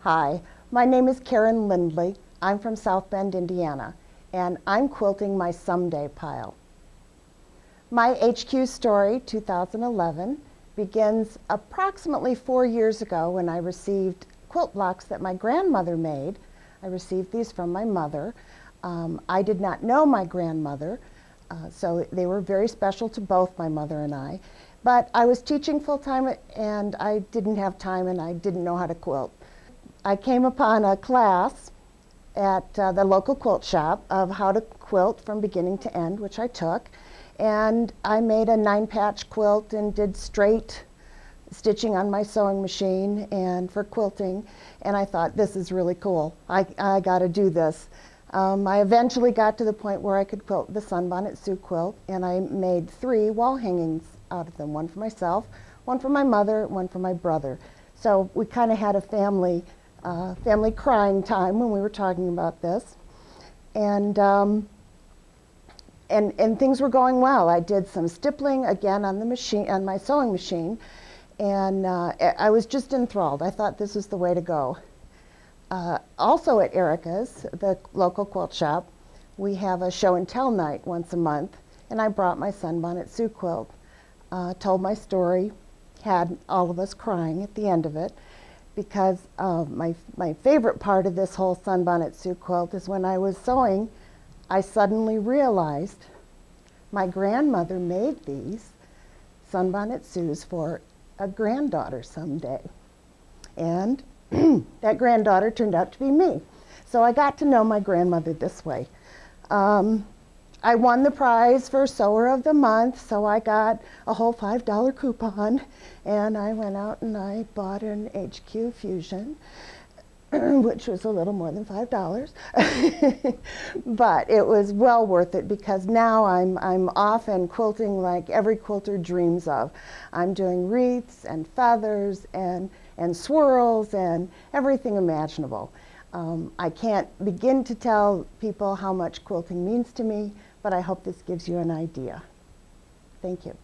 Hi, my name is Karen Lindley. I'm from South Bend, Indiana, and I'm quilting my Someday pile. My HQ story, 2011, begins approximately 4 years ago when I received quilt blocks that my grandmother made. I received these from my mother. I did not know my grandmother, so they were very special to both my mother and I. But I was teaching full-time and I didn't have time and I didn't know how to quilt. I came upon a class at the local quilt shop of how to quilt from beginning to end, which I took. And I made a 9-patch quilt and did straight stitching on my sewing machine and for quilting. And I thought, this is really cool. I got to do this. I eventually got to the point where I could quilt the Sunbonnet Sioux quilt, and I made 3 wall hangings out of them, one for myself, one for my mother, one for my brother. So we kind of had a family crying time when we were talking about this. And things were going well. I did some stippling again on the machine, on my sewing machine, and I was just enthralled. I thought this was the way to go. Also at Erica's, the local quilt shop, we have a show and tell night once a month, and I brought my Sunbonnet Sioux quilt, told my story, had all of us crying at the end of it, because my favorite part of this whole Sunbonnet Sioux quilt is when I was sewing, I suddenly realized my grandmother made these Sunbonnet Sioux for a granddaughter someday. And that granddaughter turned out to be me. So I got to know my grandmother this way. I won the prize for Sewer of the Month, so I got a whole $5 coupon, and I went out and I bought an HQ Fusion, which was a little more than $5. But it was well worth it, because now I'm off and quilting like every quilter dreams of. I'm doing wreaths and feathers and swirls and everything imaginable. I can't begin to tell people how much quilting means to me, but I hope this gives you an idea. Thank you.